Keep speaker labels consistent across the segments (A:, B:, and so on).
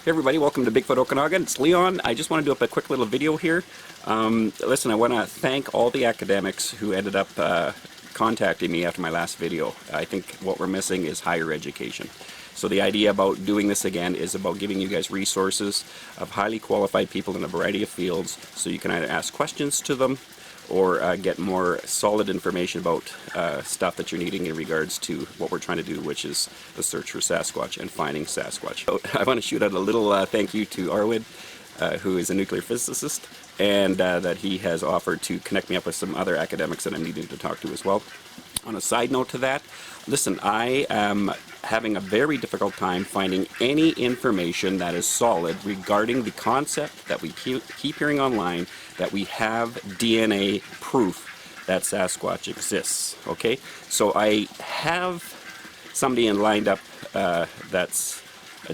A: Hey everybody, welcome to Bigfoot Okanagan. It's Leon. I just want to do up a quick little video here. Listen, I want to thank all the academics who ended up contacting me after my last video. I think what we're missing is higher education. So the idea about doing this again is about giving you guys resources of highly qualified people in a variety of fields so you can either ask questions to them or get more solid information about stuff that you're needing in regards to what we're trying to do, which is the search for Sasquatch and finding Sasquatch. So I want to shoot out a little thank you to Arwid, who is a nuclear physicist, and that he has offered to connect me up with some other academics that I'm needing to talk to as well. On a side note to that, listen, I am having a very difficult time finding any information that is solid regarding the concept that we keep hearing online that we have DNA proof that Sasquatch exists, okay? So I have somebody lined up that's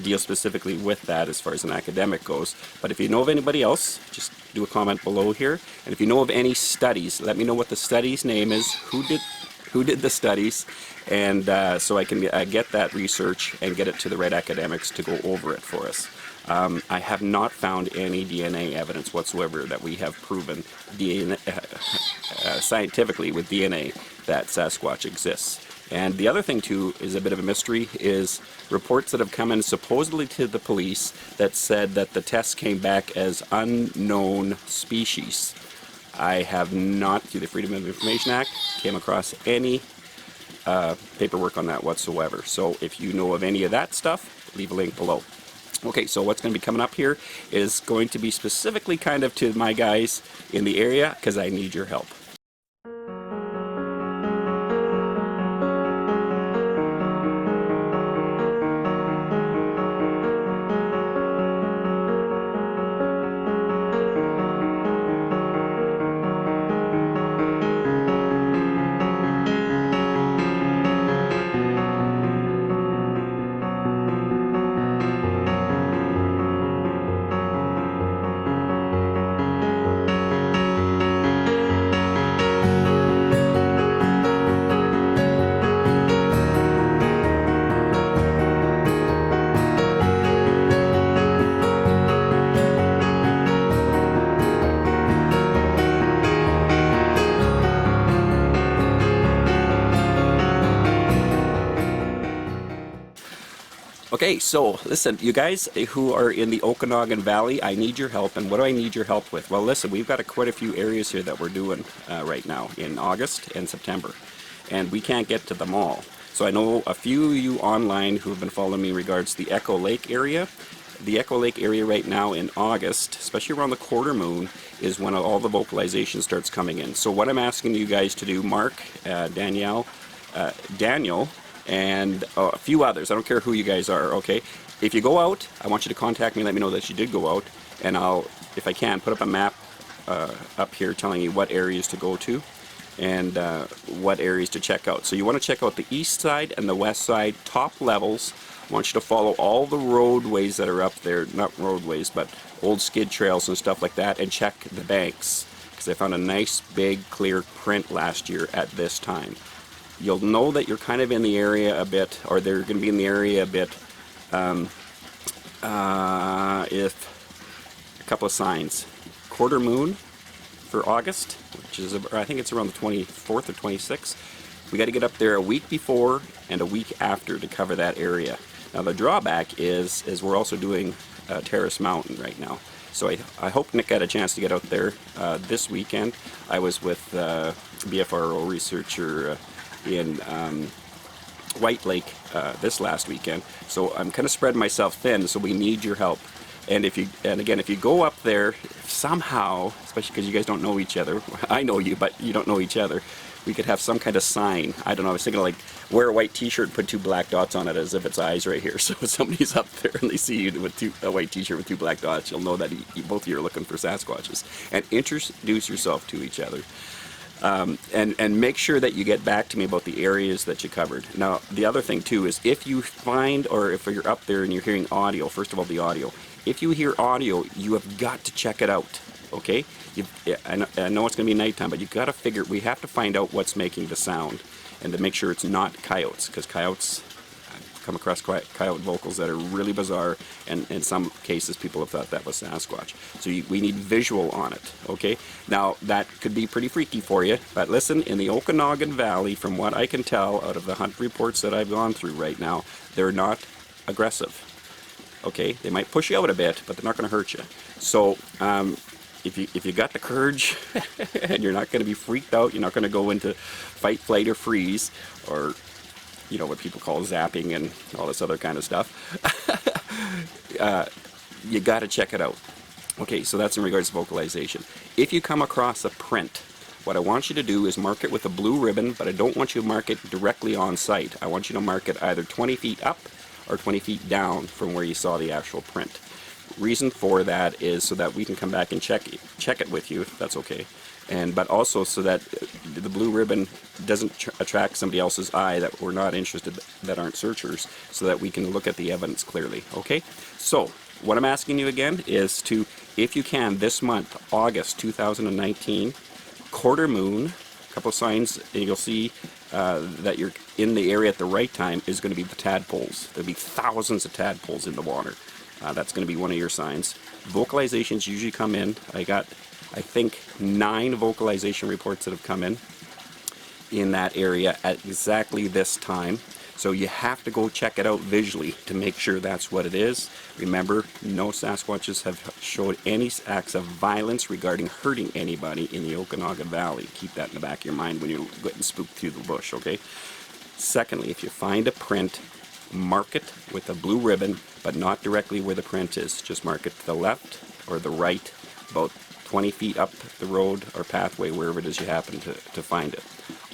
A: deals specifically with that as far as an academic goes. But if you know of anybody else, just do a comment below here. And if you know of any studies, let me know what the study's name is, who did the studies, and so I can get that research and get it to the right academics to go over it for us. I have not found any DNA evidence whatsoever that we have proven DNA, scientifically with DNA that Sasquatch exists. And the other thing too is a bit of a mystery is reports that have come in supposedly to the police that said that the tests came back as unknown species. I have not, through the Freedom of Information Act, came across any paperwork on that whatsoever. So if you know of any of that stuff, leave a link below. Okay, so what's going to be coming up here is going to be specifically kind of to my guys in the area because I need your help. Okay, so listen, you guys who are in the Okanagan Valley, I need your help. And what do I need your help with? Well, listen, we've got quite a few areas here that we're doing right now in August and September, and we can't get to them all. So I know a few of you online who have been following me in regards to the Echo Lake area. The Echo Lake area right now in August, especially around the quarter moon, is when all the vocalization starts coming in. So what I'm asking you guys to do, Mark, Daniel, and a few others, I don't care who you guys are, okay? If you go out, I want you to contact me, let me know that you did go out, and I'll, if I can, put up a map up here telling you what areas to go to and what areas to check out. So you want to check out the east side and the west side, top levels. I want you to follow all the roadways that are up there, not roadways, but old skid trails and stuff like that, and check the banks, because I found a nice big clear print last year at this time. You'll know that you're kind of in the area a bit, or they're going to be in the area a bit, if a couple of signs. Quarter moon for August, which is, I think it's around the 24th or 26th. We got to get up there a week before and a week after to cover that area. Now the drawback is we're also doing Terrace Mountain right now. So I hope Nick got a chance to get out there this weekend. I was with BFRO researcher in White Lake this last weekend, so I'm kind of spreading myself thin, so we need your help. And again, if you go up there somehow, especially because you guys don't know each other, I know you, but you don't know each other, we could have some kind of sign. I don't know, I was thinking like wear a white t-shirt and put two black dots on it as if it's eyes right here. So if somebody's up there and they see you with a white t-shirt with two black dots, you'll know that both of you are looking for Sasquatches. And introduce yourself to each other. And make sure that you get back to me about the areas that you covered. Now, the other thing too is if you find, or if you're up there and you're hearing audio, first of all, the audio. If you hear audio, you have got to check it out, okay? I know it's going to be nighttime, but you've got to figure, we have to find out what's making the sound and to make sure it's not coyotes, because coyotes, come across coyote vocals that are really bizarre, and in some cases people have thought that was Sasquatch. So we need visual on it, okay? Now, that could be pretty freaky for you, but listen, in the Okanagan Valley, from what I can tell out of the hunt reports that I've gone through right now, they're not aggressive. Okay, they might push you out a bit, but they're not going to hurt you. So if you got the courage and you're not going to be freaked out, you're not going to go into fight, flight, or freeze, or you know what people call zapping and all this other kind of stuff, you got to check it out. Okay, so that's in regards to vocalization. If you come across a print, what I want you to do is mark it with a blue ribbon, but I don't want you to mark it directly on site. I want you to mark it either 20 feet up or 20 feet down from where you saw the actual print. Reason for that is so that we can come back and check it with you, if that's okay. But also so that the blue ribbon doesn't attract somebody else's eye that we're not interested, that aren't searchers, so that we can look at the evidence clearly, okay? So, what I'm asking you again is to, if you can, this month, August 2019, quarter moon, a couple of signs, and you'll see that you're in the area at the right time is going to be the tadpoles. There'll be thousands of tadpoles in the water. That's going to be one of your signs. Vocalizations usually come in. I got, I think, 9 vocalization reports that have come in that area at exactly this time. So you have to go check it out visually to make sure that's what it is. Remember, no Sasquatches have showed any acts of violence regarding hurting anybody in the Okanagan Valley. Keep that in the back of your mind when you're getting spooked through the bush, okay? Secondly, if you find a print, mark it with a blue ribbon, but not directly where the print is. Just mark it to the left or the right, about 20 feet up the road or pathway, wherever it is you happen to find it.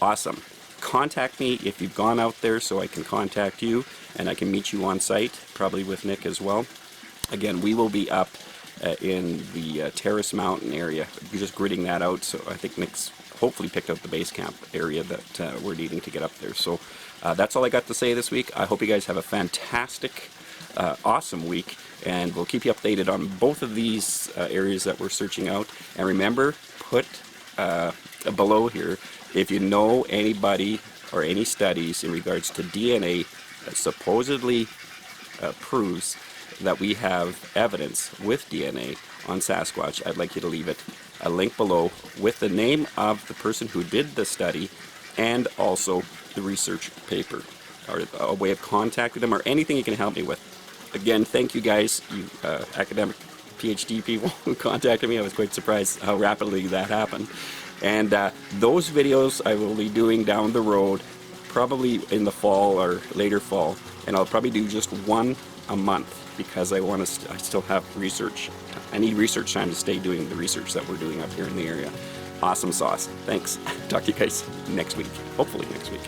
A: Awesome. Contact me if you've gone out there so I can contact you and I can meet you on site, probably with Nick as well. Again, we will be up in the Terrace Mountain area. We're just gridding that out, so I think Nick's hopefully picked out the base camp area that we're needing to get up there. So that's all I got to say this week. I hope you guys have a fantastic, awesome week, and we'll keep you updated on both of these areas that we're searching out. And remember, put below here if you know anybody or any studies in regards to DNA that supposedly proves that we have evidence with DNA on Sasquatch. I'd like you to leave it a link below with the name of the person who did the study and also the research paper, or a way of contacting them, or anything you can help me with. Again, thank you guys, you academic PhD people who contacted me. I was quite surprised how rapidly that happened. And those videos I will be doing down the road, probably in the fall or later fall, and I'll probably do just one a month because I want to. I still have research. I need research time to stay doing the research that we're doing up here in the area. Awesome sauce. Thanks. Talk to you guys next week. Hopefully next week.